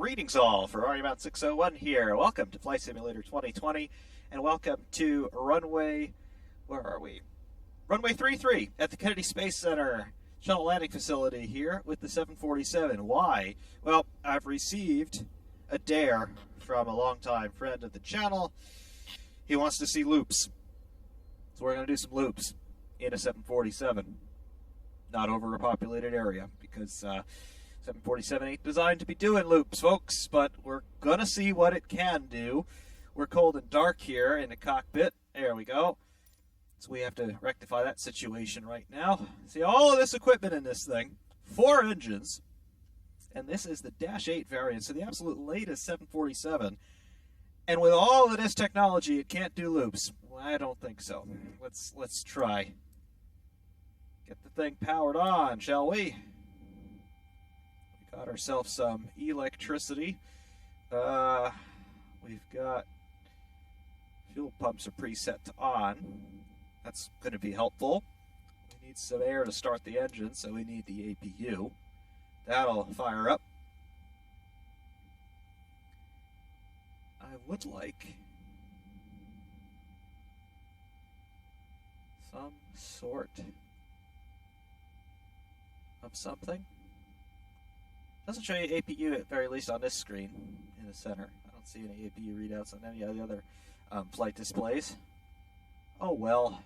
Greetings all, Ferrari Mount 601 here. Welcome to Flight Simulator 2020, and welcome to runway, where are we? Runway 33 at the Kennedy Space Center shuttle landing facility here with the 747. Why? Well, I've received a dare from a longtime friend of the channel. He wants to see loops. So we're going to do some loops in a 747. Not over a populated area, because 747 ain't designed to be doing loops, folks, but we're going to see what it can do. We're cold and dark here in the cockpit. There we go. So we have to rectify that situation right now. See all of this equipment in this thing. 4 engines. And this is the Dash 8 variant, so the absolute latest 747. And with all of this technology, it can't do loops. Well, I don't think so. Let's try. Get the thing powered on, shall we? We got ourselves some electricity. We've got fuel pumps are preset to on. That's going to be helpful. We need some air to start the engine, so we need the APU. That'll fire up. I would like some sort of something. Doesn't show you APU at very least on this screen in the center. I don't see any APU readouts on any of the other flight displays. Oh well.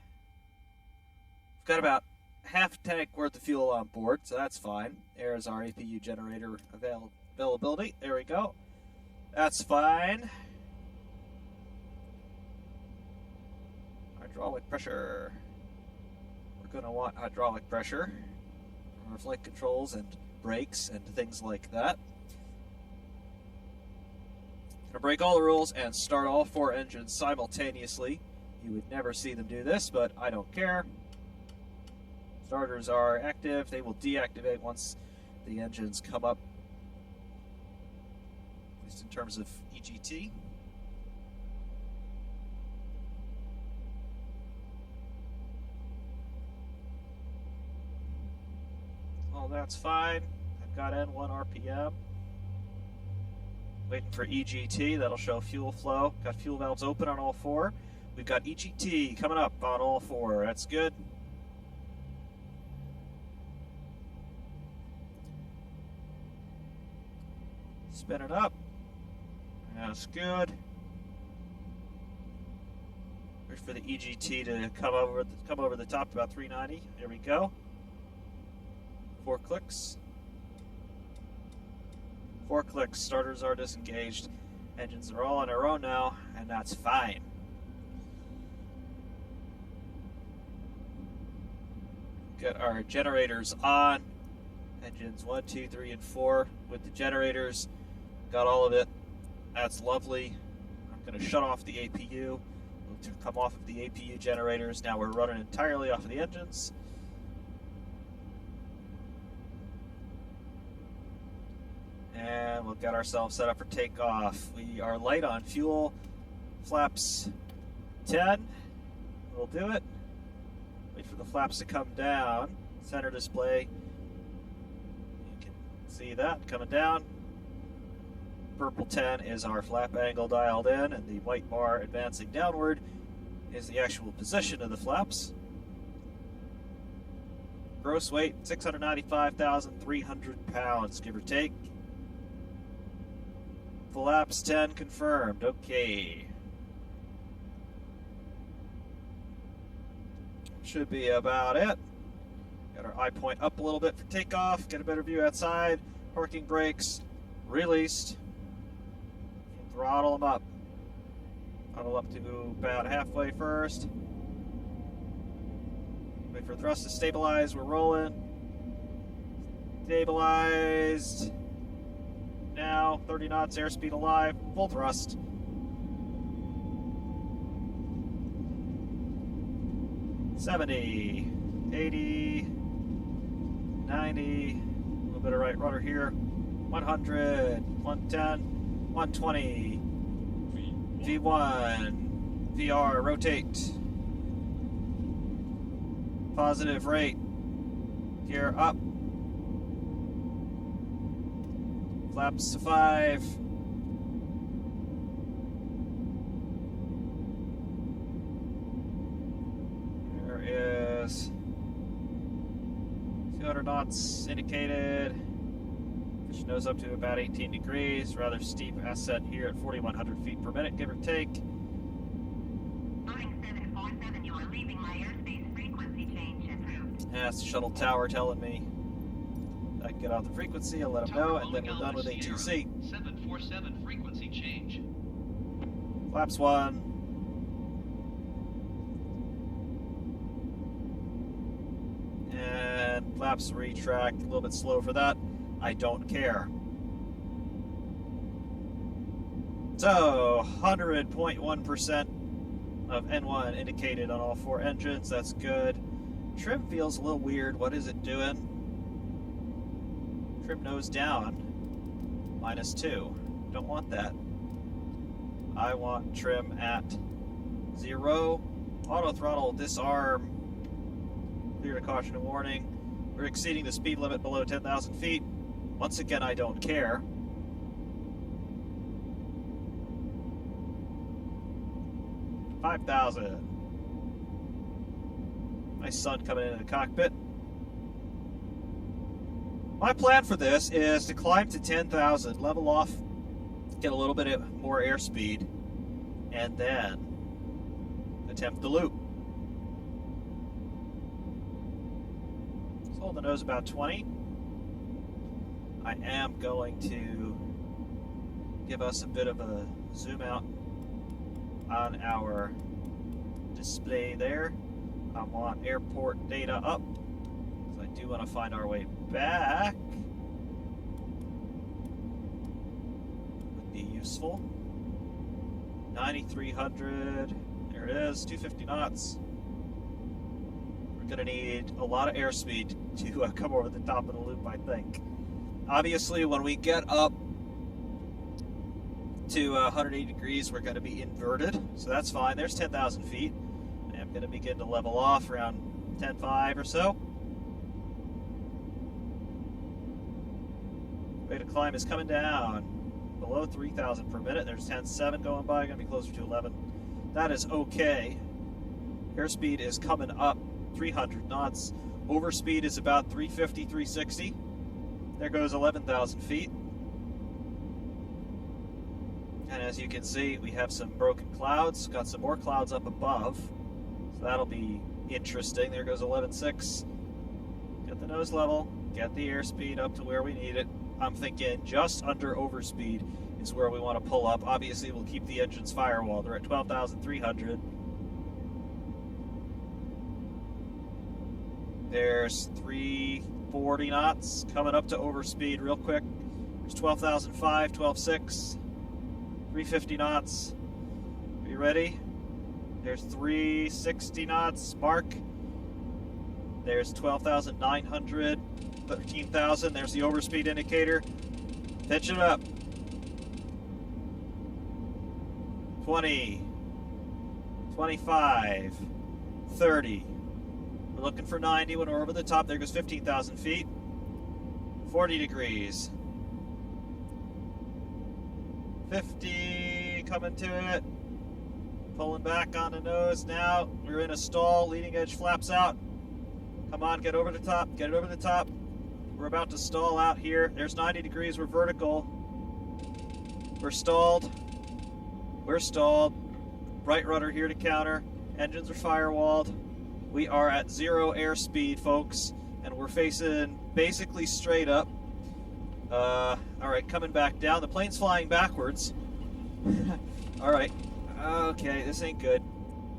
We've got about half a tank worth of fuel on board, so that's fine. There's our APU generator availability. There we go. That's fine. Hydraulic pressure. We're going to want hydraulic pressure for our flight controls and brakes and things like that. Gonna break all the rules and start all 4 engines simultaneously. You would never see them do this, but I don't care. Starters are active. They will deactivate once the engines come up, at least in terms of EGT. Oh, that's fine. I've got N1 RPM. Waiting for EGT. That'll show fuel flow. Got fuel valves open on all 4. We've got EGT coming up on all 4. That's good. Spin it up. That's good. Wait for the EGT to come over the top about 390. There we go. 4 clicks. 4 clicks. Starters are disengaged. Engines are all on their own now, and that's fine. Get our generators on. Engines 1, 2, 3, and 4 with the generators. Got all of it. That's lovely. I'm going to shut off the APU. We'll come off of the APU generators. Now we're running entirely off of the engines. And we'll get ourselves set up for takeoff. We are light on fuel. Flaps 10. We'll do it. Wait for the flaps to come down. Center display. You can see that coming down. Purple 10 is our flap angle dialed in, and the white bar advancing downward is the actual position of the flaps. Gross weight 695,300 pounds, give or take. Flaps 10 confirmed. Okay. Should be about it. Got our eye point up a little bit for takeoff. Get a better view outside. Parking brakes released. Throttle them up. Throttle up to about halfway first. Wait for thrust to stabilize. We're rolling. Stabilized. Now, 30 knots, airspeed alive, full thrust. $70, $80, $90, a little bit of right rudder here, $100, $110, $120, V1, VR, rotate, positive rate, gear up, Flaps to 5. There is 200 knots indicated. Fish nose up to about 18 degrees. Rather steep ascent here at 4,100 feet per minute, give or take. Boeing 747, you are leaving my airspace. Frequency change approved. That's the shuttle tower telling me I can get off the frequency. I'll let them know, and then we're done with ATC. 747 frequency change. Flaps 1. And flaps retract. A little bit slow for that. I don't care. So, 100.1% of N1 indicated on all 4 engines. That's good. Trim feels a little weird. What is it doing? Trim nose down. -2. Don't want that. I want trim at 0. Auto throttle disarm. Clear to caution and warning. We're exceeding the speed limit below 10,000 feet. Once again, I don't care. $5,000. Nice sun coming into the cockpit. My plan for this is to climb to 10,000, level off, get a little bit more airspeed, and then attempt the loop. Let's hold the nose about 20. I am going to give us a bit of a zoom out on our display there. I want airport data up, because I do want to find our way back. Would be useful. 9,300. There it is, 250 knots. We're going to need a lot of airspeed to come over the top of the loop, I think. Obviously, when we get up to 180 degrees, we're going to be inverted, so that's fine. There's 10,000 feet. I'm going to begin to level off around 10.5 or so. Rate of climb is coming down below 3,000 per minute. There's 10.7 going by, going to be closer to 11. That is okay. Airspeed is coming up 300 knots. Overspeed is about 350, 360. There goes 11,000 feet. And as you can see, we have some broken clouds. Got some more clouds up above. So that'll be interesting. There goes 11.6. Get the nose level. Get the airspeed up to where we need it. I'm thinking just under overspeed is where we want to pull up. Obviously, we'll keep the engines firewalled. They're at 12,300. There's 340 knots coming up to overspeed real quick. There's 12,005, 12.6, 350 knots. Are you ready? There's 360 knots mark. There's 12,900, 13,000. There's the overspeed indicator. Pitch it up. 20, 25, 30. We're looking for 90 when we're over the top. There goes 15,000 feet. 40 degrees. 50, coming to it. Pulling back on the nose now. We're in a stall. Leading edge flaps out. Come on, get over the top. Get it over the top. We're about to stall out here. There's 90 degrees. We're vertical. We're stalled. We're stalled. Right rudder here to counter. Engines are firewalled. We are at 0 airspeed, folks, and we're facing basically straight up. All right, coming back down. The plane's flying backwards. All right. Okay, this ain't good.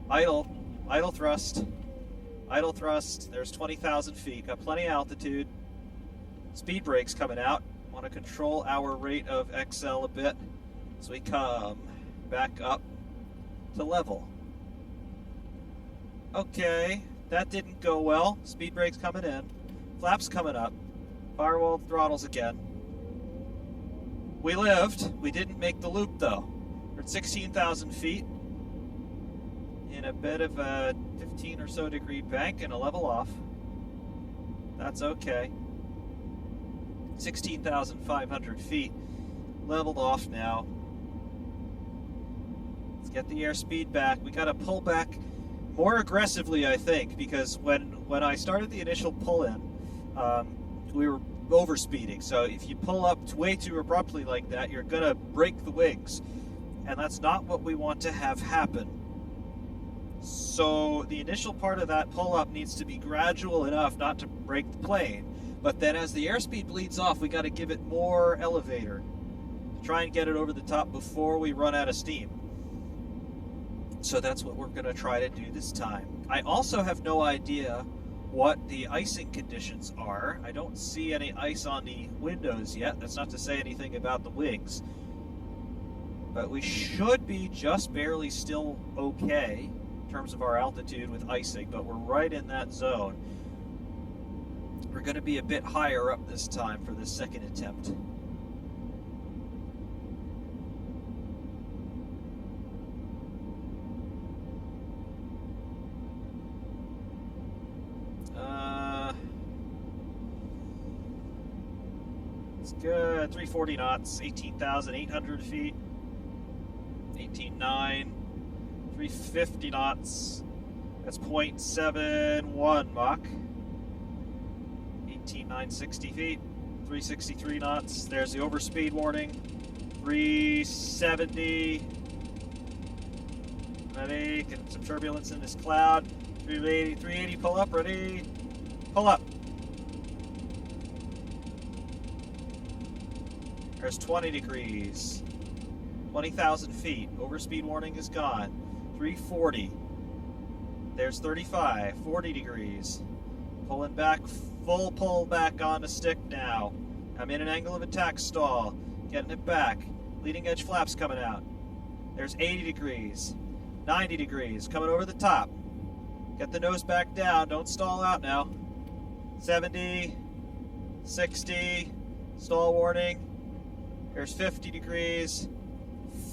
Idle. Idle thrust. Idle thrust. There's 20,000 feet. Got plenty of altitude. Speed brakes coming out. Want to control our rate of XL a bit as we come back up to level. Okay, that didn't go well. Speed brakes coming in. Flaps coming up. Firewall throttles again. We lived. We didn't make the loop though. We're at 16,000 feet in a bit of a 15 or so degree bank and a level off. That's okay. 16,500 feet. Leveled off now. Let's get the airspeed back. We got to pull back more aggressively, I think, because when I started the initial pull-in, we were overspeeding. So if you pull up way too abruptly like that, you're going to break the wings. And that's not what we want to have happen. So the initial part of that pull-up needs to be gradual enough not to break the plane. But then as the airspeed bleeds off, we got to give it more elevator to try and get it over the top before we run out of steam. So that's what we're going to try to do this time. I also have no idea what the icing conditions are. I don't see any ice on the windows yet. That's not to say anything about the wings. But we should be just barely still okay in terms of our altitude with icing, but we're right in that zone. We're going to be a bit higher up this time for this second attempt. It's good. 340 knots, 18,800 feet. 18.9, 350 knots. That's 0.71 Mach. 18,960 feet, 363 knots. There's the overspeed warning. 370. Ready. Get some turbulence in this cloud. 380 pull up. Ready. Pull up. There's 20 degrees. 20,000 feet. Overspeed warning is gone. 340. There's 35. 40 degrees. Pulling back. Full pull back on the stick now. I'm in an angle of attack stall. Getting it back. Leading edge flaps coming out. There's 80 degrees. 90 degrees. Coming over the top. Get the nose back down. Don't stall out now. 70. 60. Stall warning. There's 50 degrees.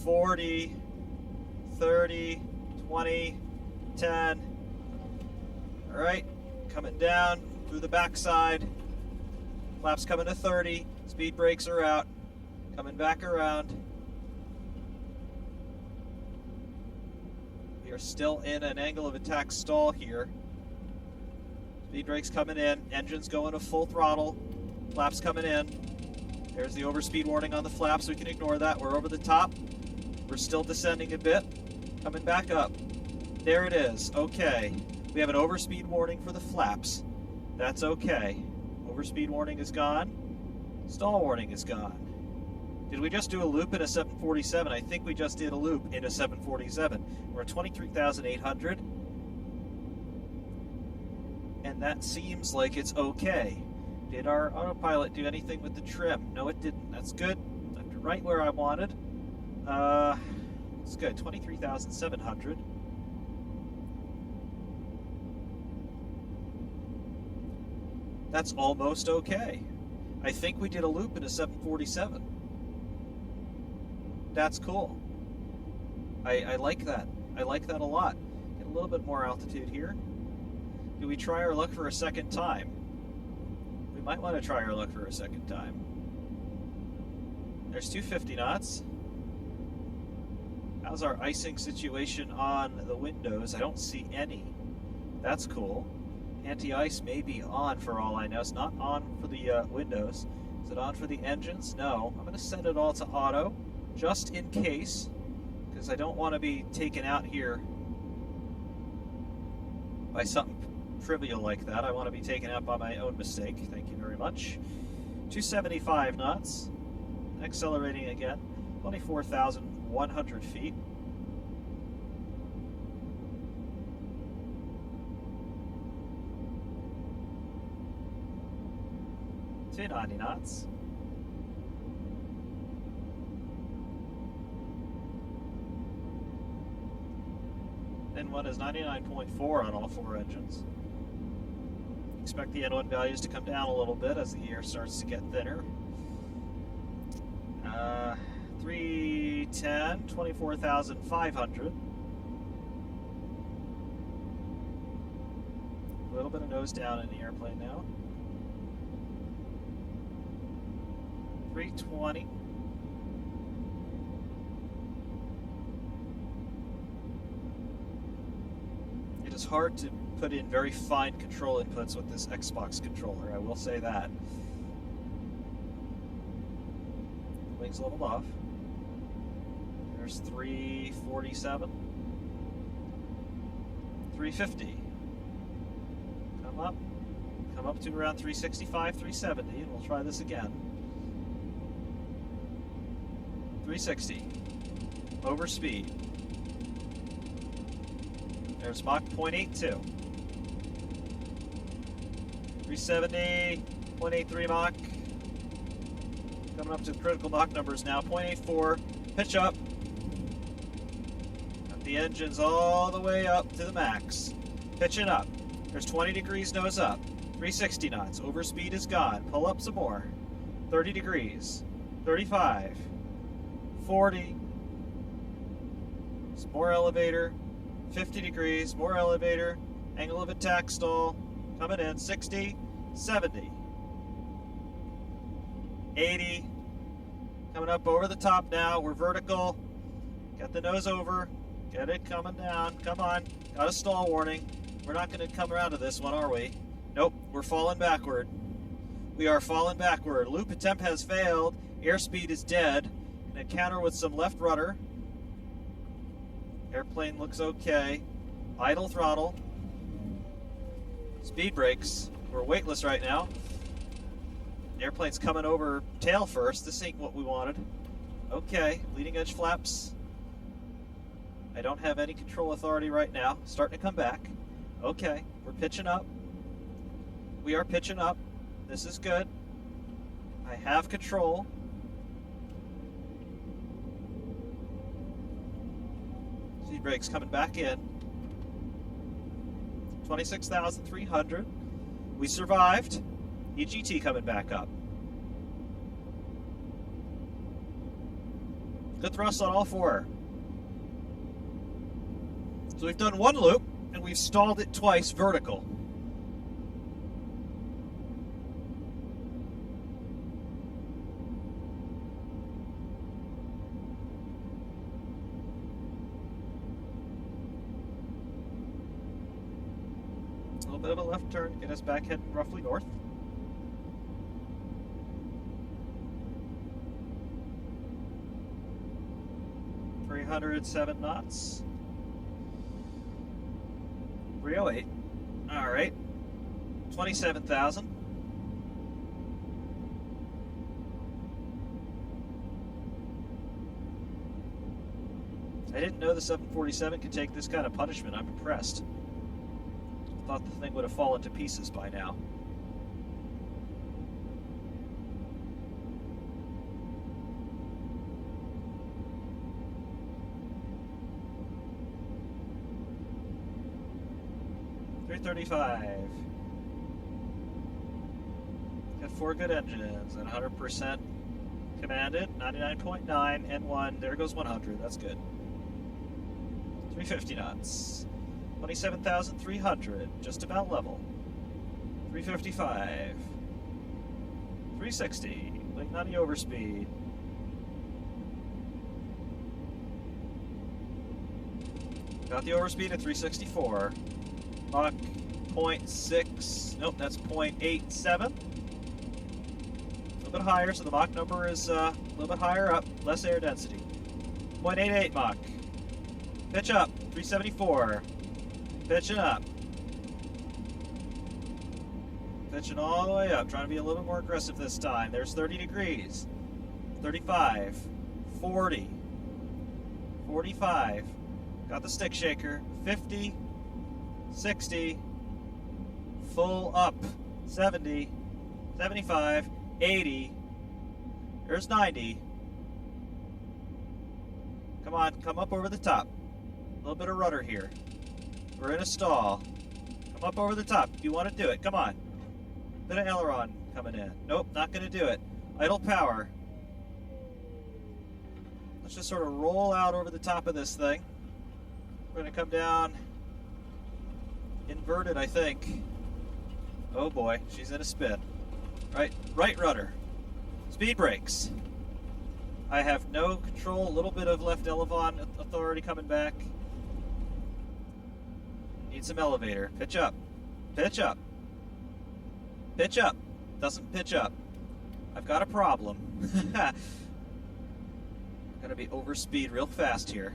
40. 30. 20. 10. Alright. Coming down through the backside. Flaps coming to 30. Speed brakes are out. Coming back around. We are still in an angle of attack stall here. Speed brakes coming in. Engines going to full throttle. Flaps coming in. There's the overspeed warning on the flaps. We can ignore that. We're over the top. We're still descending a bit. Coming back up. There it is. Okay. We have an overspeed warning for the flaps. That's okay. Overspeed warning is gone. Stall warning is gone. Did we just do a loop in a 747? I think we just did a loop in a 747. We're at 23,800. And that seems like it's okay. Did our autopilot do anything with the trim? No, it didn't. That's good. I'm right where I wanted. It's good. 23,700. That's almost okay. I think we did a loop in a 747. That's cool. I like that. I like that a lot. Get a little bit more altitude here. Do we try our luck for a second time? We might want to try our luck for a second time. There's 250 knots. How's our icing situation on the windows? I don't see any. That's cool. Anti-ice may be on for all I know. It's not on for the windows. Is it on for the engines? No. I'm going to set it all to auto, just in case, because I don't want to be taken out here by something trivial like that. I want to be taken out by my own mistake. Thank you very much. 275 knots. Accelerating again. 24,100 feet. To 90 knots. N1 is 99.4 on all four engines. Expect the N1 values to come down a little bit as the air starts to get thinner. 310, 24,500. A little bit of nose down in the airplane now. 320. It is hard to put in very fine control inputs with this Xbox controller, I will say that. Wings leveled off. There's 347. 350. Come up to around 365, 370, and we'll try this again. 360. Over speed. There's Mach 0.82. 370, 0.83 Mach. Coming up to critical Mach numbers now. 0.84. Pitch up. Got the engines all the way up to the max. Pitching up. There's 20 degrees nose up. 360 knots. Overspeed is gone. Pull up some more. 30 degrees. 35. 40. Some more elevator. 50 degrees. More elevator. Angle of attack stall. Coming in. 60. 70. 80. Coming up over the top now. We're vertical. Got the nose over. Get it coming down. Come on. Got a stall warning. We're not going to come around to this one, are we? Nope, we're falling backward. We are falling backward. Loop attempt has failed. Airspeed is dead. An encounter with some left rudder. Airplane looks okay. Idle throttle. Speed brakes. We're weightless right now. Airplane's coming over tail first. This ain't what we wanted. Okay, leading edge flaps. I don't have any control authority right now. Starting to come back. Okay, we're pitching up. We are pitching up. This is good. I have control. Speed brakes coming back in. 26,300. We survived. EGT coming back up. Good thrust on all four. So we've done one loop, and we've stalled it twice vertical. A little bit of a left turn to get us back heading roughly north. .307 knots. 308. All right. 27,000. I didn't know the 747 could take this kind of punishment. I'm impressed. Thought the thing would have fallen to pieces by now. .335. Got 4 good engines and 100% commanded. 99.9 N1. There goes 100. That's good. 350 knots. 27,300. Just about level. 355. 360. Like not the overspeed. Got the overspeed at 364. Mach 0.6, nope, that's 0.87. A little bit higher, so the Mach number is a little bit higher up, less air density. 0.88 Mach. Pitch up, 374. Pitching up. Pitching all the way up, trying to be a little bit more aggressive this time. There's 30 degrees. 35. 40. 45. Got the stick shaker. 50. 60, full up, 70, 75, 80, there's 90. Come on, come up over the top. A little bit of rudder here. We're in a stall. Come up over the top. You want to do it. Come on. Bit of aileron coming in. Nope, not going to do it. Idle power. Let's just sort of roll out over the top of this thing. We're going to come down inverted, I think. Oh boy, she's in a spin. Right rudder. Speed brakes. I have no control, a little bit of left elevon authority coming back. Need some elevator. Pitch up. Pitch up. Pitch up. Doesn't pitch up. I've got a problem. I'm gonna be over speed real fast here.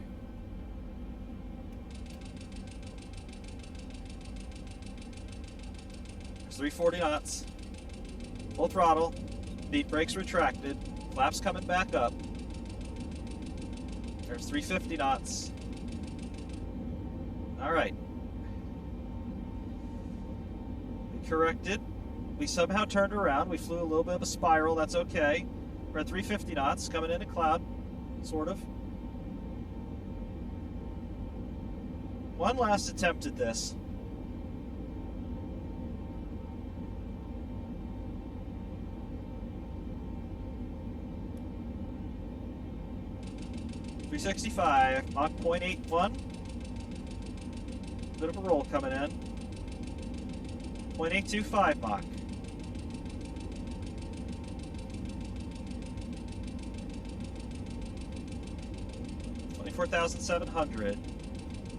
There's 340 knots. Full throttle. Speed brakes retracted. Flaps coming back up. There's 350 knots. All right. We corrected. We somehow turned around. We flew a little bit of a spiral. That's okay. We're at 350 knots, coming into cloud, sort of. One last attempt at this. .365, Mach 0.81. Bit of a roll coming in. 0.825 Mach. $24,700.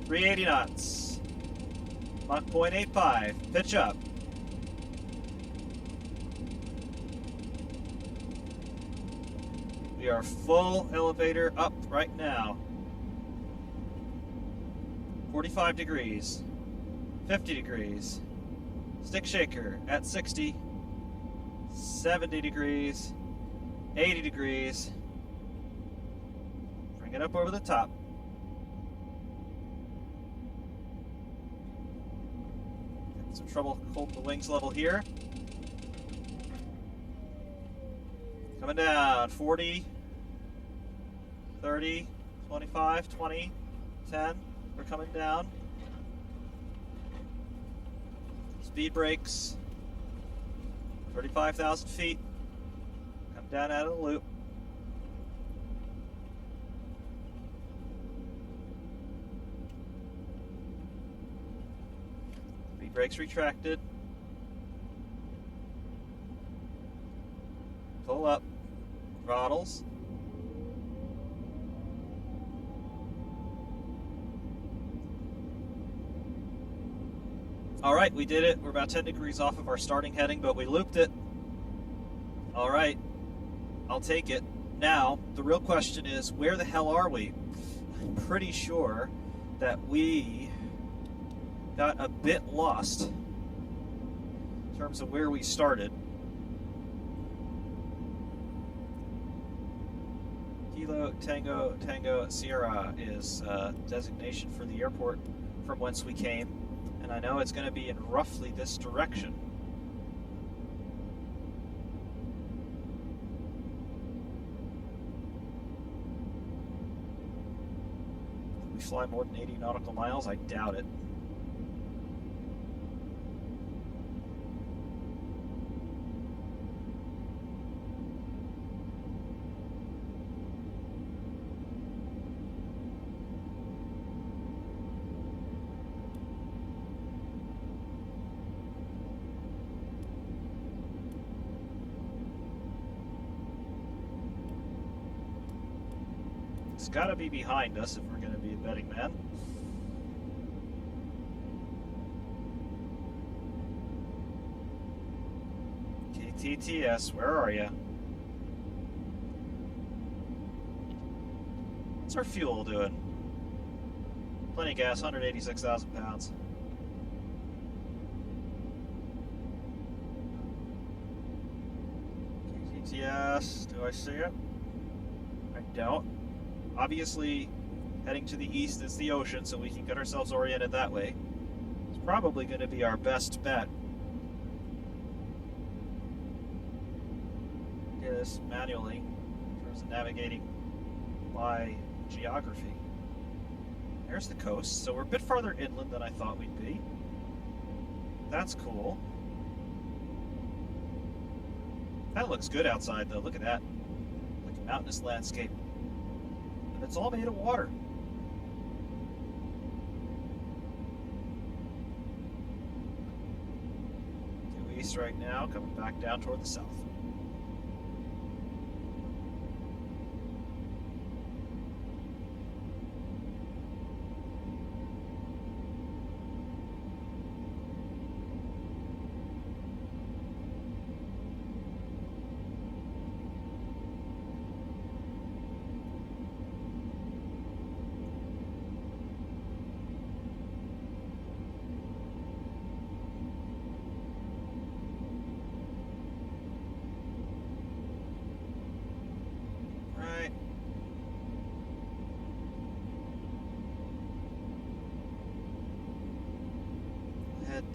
380 knots. Mach 0.85. Pitch up. We are full elevator up right now. 45 degrees. 50 degrees. Stick shaker at 60. 70 degrees. 80 degrees. Bring it up over the top. Having some trouble holding the wings level here. Coming down. 40. 30, 25, 20, 10. We're coming down. Speed brakes. 35,000 feet. Come down out of the loop. Speed brakes retracted. Pull up. Throttles. All right, we did it. We're about 10 degrees off of our starting heading, but we looped it. All right, I'll take it. Now, the real question is, where the hell are we? I'm pretty sure that we got a bit lost in terms of where we started. Kilo Tango Tango Sierra is designation for the airport from whence we came. And I know it's going to be in roughly this direction. Can we fly more than 80 nautical miles? I doubt it. It's got to be behind us if we're going to be a betting man. KTTS, where are you? What's our fuel doing? Plenty of gas, 186,000 pounds. KTTS, do I see it? I don't. Obviously, heading to the east is the ocean, so we can get ourselves oriented that way. It's probably going to be our best bet. Do this manually in terms of navigating by geography. There's the coast, so we're a bit farther inland than I thought we'd be. That's cool. That looks good outside, though. Look at that. Like a mountainous landscape. And it's all made of water. Due east right now, coming back down toward the south.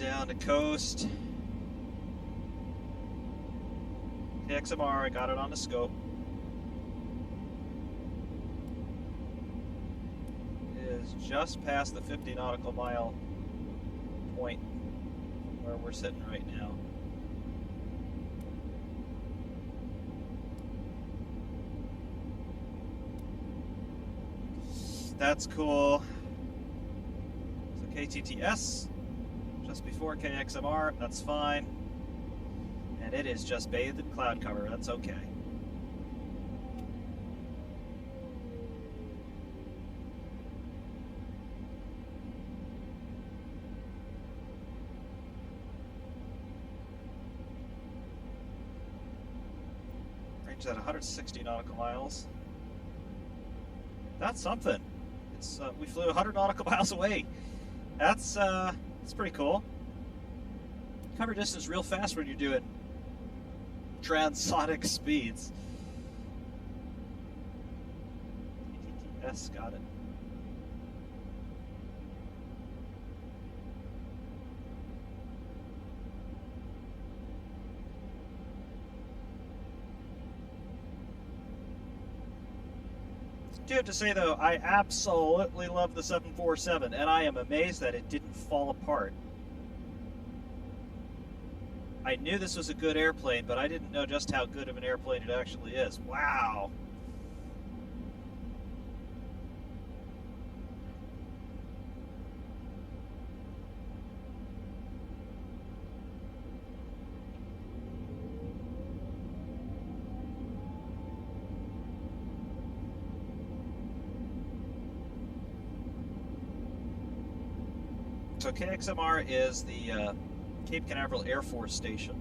down to coast. KXMR, I got it on the scope. It is just past the 50 nautical mile point where we're sitting right now. That's cool. So KTTS, just before KXMR, that's fine. And it is just bathed in cloud cover, that's okay. Range at 160 nautical miles. That's something. We flew 100 nautical miles away. That's pretty cool. Cover distance real fast when you're doing transonic speeds. Yes, got it. I do have to say, though, I absolutely love the 747, and I am amazed that it didn't fall apart. I knew this was a good airplane, but I didn't know just how good of an airplane it actually is. Wow. So KXMR is the Cape Canaveral Air Force Station,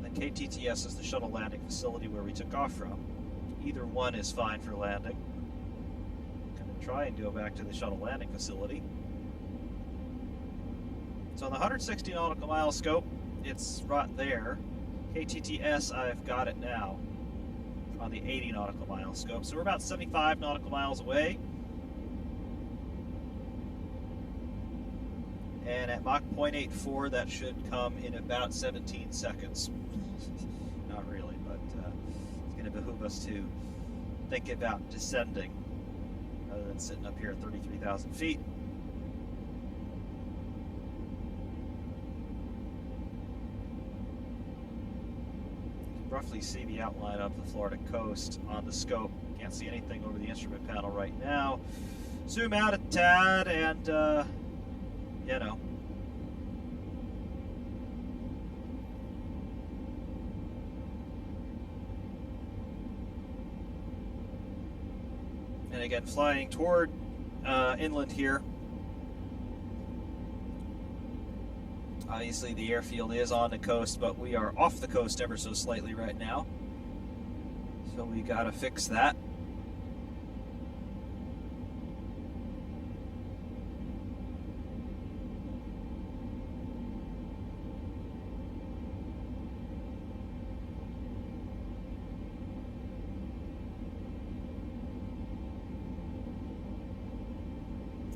and KTTS is the shuttle landing facility where we took off from. Either one is fine for landing. I'm going to try and go back to the shuttle landing facility. So on the 160 nautical mile scope, it's right there. KTTS, I've got it now on the 80 nautical mile scope. So we're about 75 nautical miles away. And at Mach 0.84, that should come in about 17 seconds. Not really, but it's going to behoove us to think about descending rather than sitting up here at 33,000 feet. You can roughly see the outline of the Florida coast on the scope. Can't see anything over the instrument panel right now. Zoom out a tad and you know. And again, flying toward inland here. Obviously the airfield is on the coast, but we are off the coast ever so slightly right now. So we gotta fix that.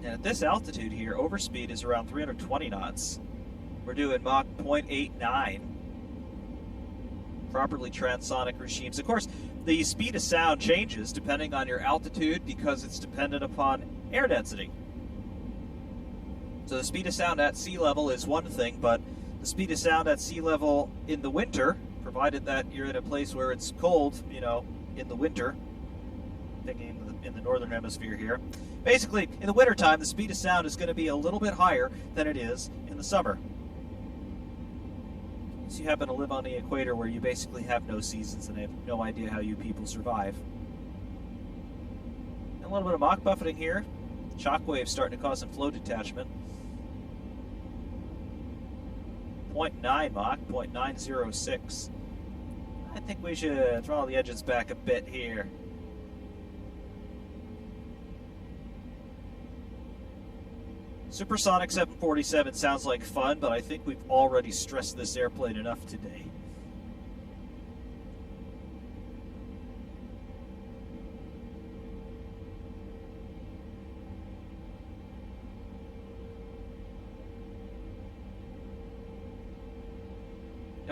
And at this altitude here, overspeed is around 320 knots. We're doing Mach 0.89. Properly transonic regimes. Of course, the speed of sound changes depending on your altitude because it's dependent upon air density. So the speed of sound at sea level is one thing, but the speed of sound at sea level in the winter, provided that you're in a place where it's cold, you know, in the winter, thinking in the northern hemisphere here, basically, in the wintertime, the speed of sound is going to be a little bit higher than it is in the summer. So you happen to live on the equator where you basically have no seasons and have no idea how you people survive. And a little bit of Mach buffeting here. Shock waves starting to cause some flow detachment. 0.9 Mach, 0.906. I think we should throttle the engines back a bit here. Supersonic 747 sounds like fun, but I think we've already stressed this airplane enough today.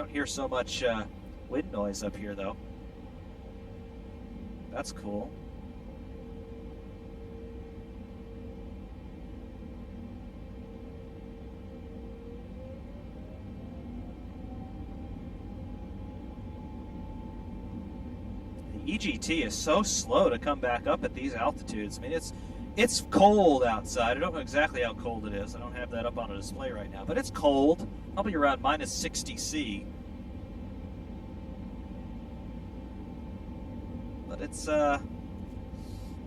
Don't hear so much wind noise up here, though. That's cool. The EGT is so slow to come back up at these altitudes. I mean, it's cold outside. I don't know exactly how cold it is. I don't have that up on a display right now, but it's cold. Probably around minus 60 C. But it's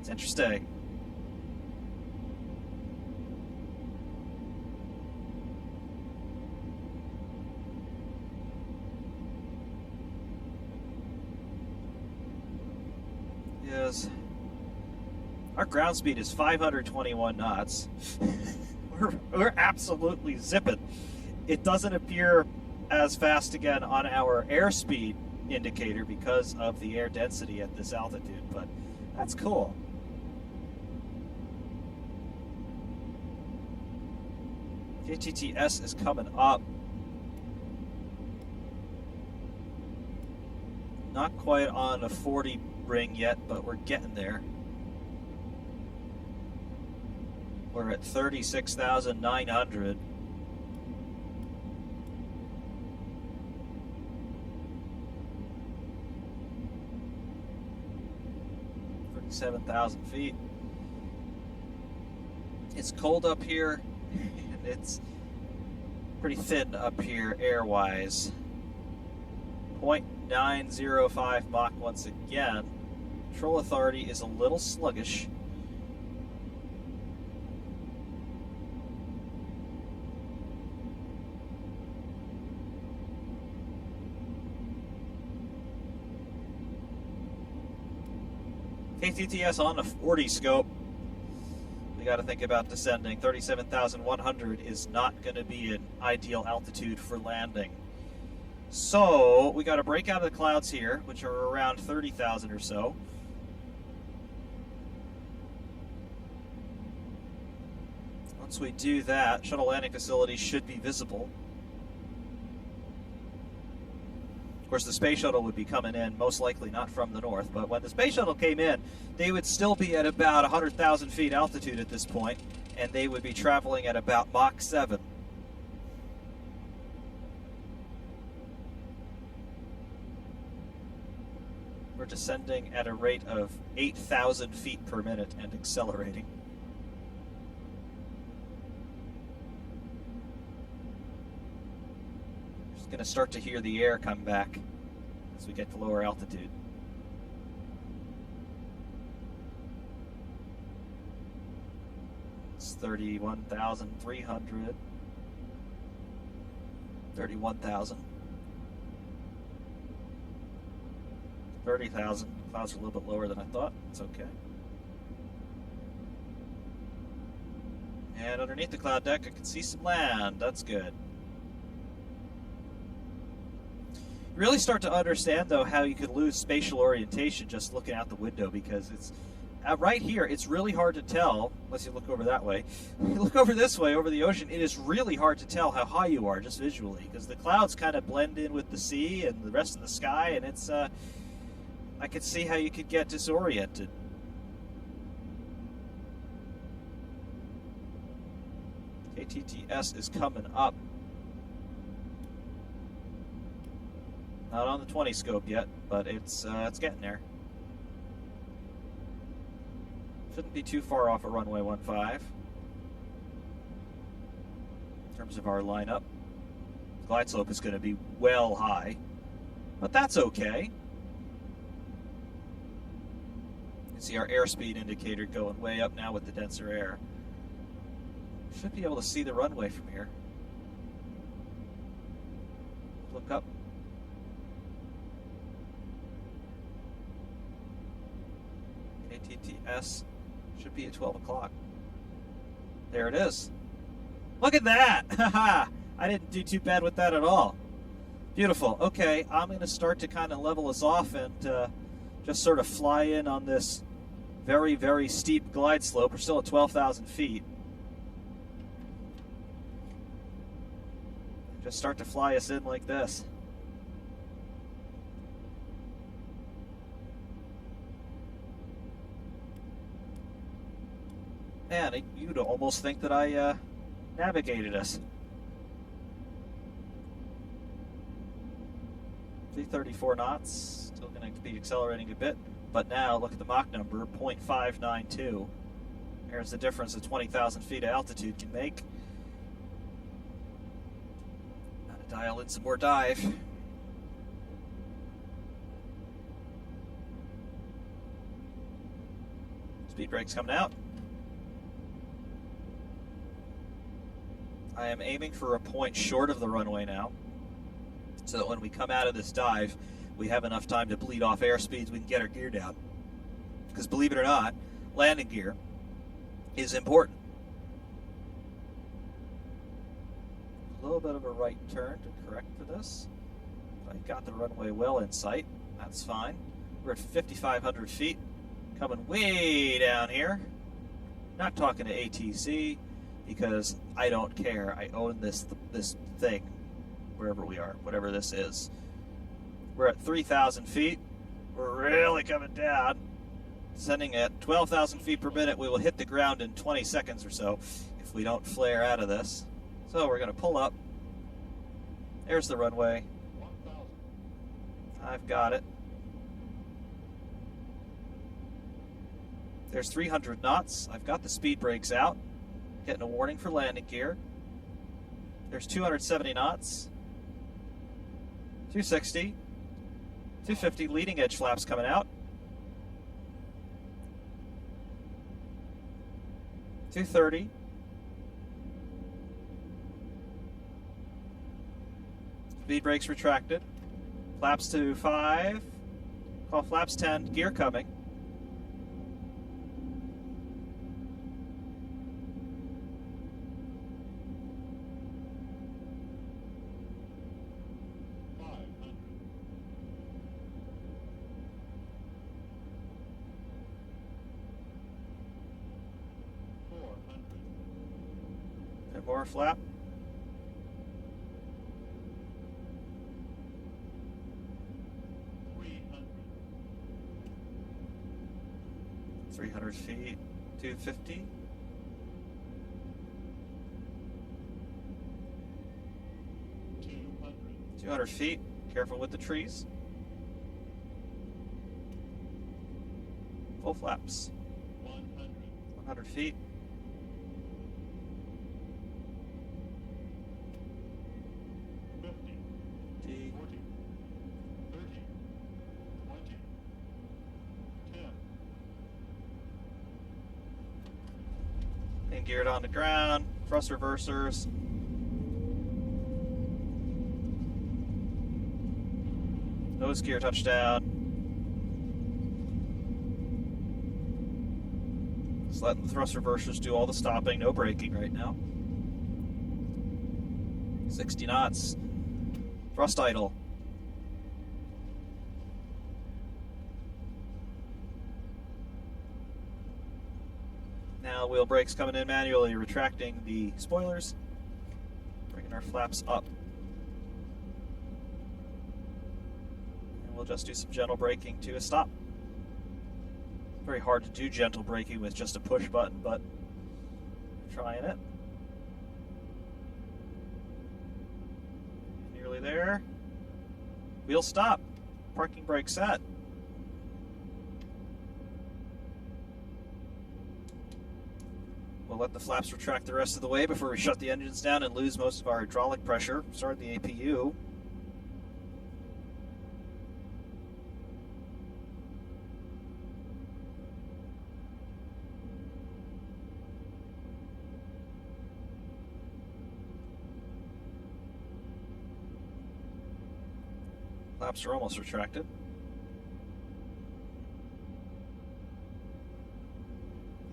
interesting. Yes. Our ground speed is 521 knots. we're absolutely zipping. It doesn't appear as fast again on our airspeed indicator because of the air density at this altitude, but that's cool. KTTS is coming up. Not quite on a 40 ring yet, but we're getting there. We're at 36,900. $7,000 feet. It's cold up here, and it's pretty thin up here air-wise. 0.905 Mach once again. Control authority is a little sluggish. KTTS on the 40 scope. We got to think about descending. 37,100 is not going to be an ideal altitude for landing. So we got to break out of the clouds here, which are around 30,000 or so. Once we do that, shuttle landing facility should be visible. Of course, the space shuttle would be coming in, most likely not from the north, but when the space shuttle came in, they would still be at about 100,000 feet altitude at this point, and they would be traveling at about Mach 7. We're descending at a rate of 8,000 feet per minute and accelerating. Going to start to hear the air come back as we get to lower altitude. It's 31,300. 31,000. 30,000. Clouds are a little bit lower than I thought. It's okay. And underneath the cloud deck, I can see some land. That's good. You really start to understand, though, how you could lose spatial orientation just looking out the window, because it's right here, it's really hard to tell, unless you look over that way. You look over this way, over the ocean, it is really hard to tell how high you are, just visually, because the clouds kind of blend in with the sea and the rest of the sky, and it's, I could see how you could get disoriented. KTTS is coming up. Not on the 20 scope yet, but it's getting there. Shouldn't be too far off of runway 15 in terms of our lineup. Glide slope is going to be well high, but that's okay. You can see our airspeed indicator going way up now with the denser air. Should be able to see the runway from here. Look up. KTTS should be at 12 o'clock. There it is. Look at that! Haha! I didn't do too bad with that at all. Beautiful. Okay, I'm going to start to kind of level us off and just sort of fly in on this very, very steep glide slope. We're still at 12,000 feet. Just start to fly us in like this. Man, you'd almost think that I navigated us. 334 knots, still going to be accelerating a bit, but now look at the Mach number, 0.592. There's the difference that 20,000 feet of altitude can make. Gotta dial in some more dive. Speed brake's coming out. I am aiming for a point short of the runway now, so that when we come out of this dive, we have enough time to bleed off airspeeds, we can get our gear down. Because believe it or not, landing gear is important. A little bit of a right turn to correct for this. I got the runway well in sight. That's fine. We're at 5,500 feet, coming way down here. Not talking to ATC because I don't care. I own this thing wherever we are, whatever this is. We're at 3,000 feet. We're really coming down. Sending at 12,000 feet per minute, we will hit the ground in 20 seconds or so if we don't flare out of this. So we're going to pull up. There's the runway. I've got it. There's 300 knots. I've got the speed brakes out. Getting a warning for landing gear. There's 270 knots. 260. 250 leading edge flaps coming out. 230. Speed brakes retracted. Flaps to 5. Call flaps 10. Gear coming. More flap. 300 feet. 250. 200 feet. Careful with the trees. Full flaps. 100 feet. 10. Geared on the ground, thrust reversers. Nose gear touchdown. Just letting the thrust reversers do all the stopping, no braking right now. 60 knots. Thrust idle. Now wheel brakes coming in manually, retracting the spoilers, bringing our flaps up. And we'll just do some gentle braking to a stop. Very hard to do gentle braking with just a push button, but I'm trying it. Nearly there. Wheel stop. Parking brake set. We'll let the flaps retract the rest of the way before we shut the engines down and lose most of our hydraulic pressure. Start the APU. Flaps are almost retracted.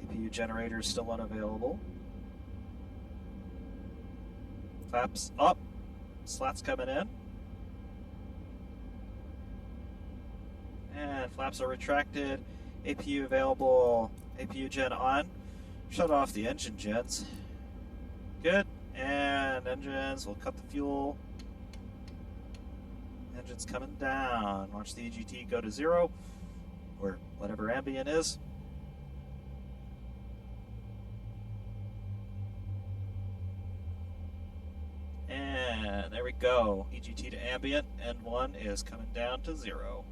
APU generator is still unavailable. Flaps up. Slats coming in. And flaps are retracted. APU available. APU gen on. Shut off the engine gens. Good. And engines. We'll cut the fuel. Engine's coming down. Watch the EGT go to 0. Or whatever ambient is. And there we go. EGT to ambient. N1 is coming down to 0.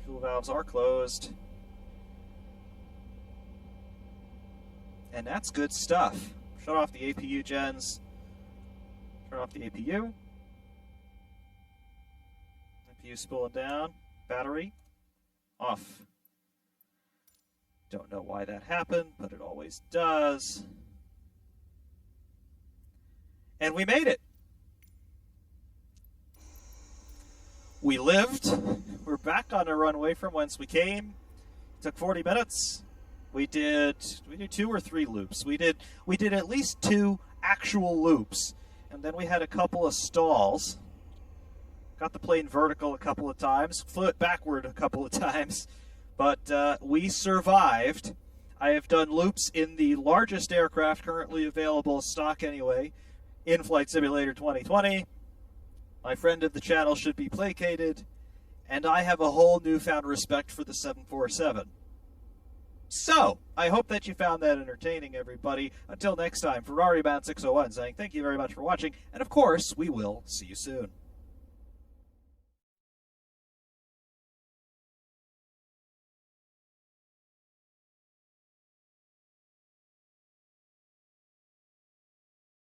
Fuel valves are closed. And that's good stuff. Shut off the APU gens. Turn off the APU. APU spooling down. Battery off. Don't know why that happened, but it always does. And we made it. We lived. We're back on the runway from whence we came. It took 40 minutes. We did 2 or 3 loops. We did at least 2 actual loops. And then we had a couple of stalls. Got the plane vertical a couple of times. Flew it backward a couple of times. But we survived. I have done loops in the largest aircraft currently available, stock anyway, in Flight Simulator 2020. My friend of the channel should be placated. And I have a whole newfound respect for the 747. So, I hope that you found that entertaining, everybody. Until next time, Ferrari Bound 601 saying thank you very much for watching, and of course, we will see you soon.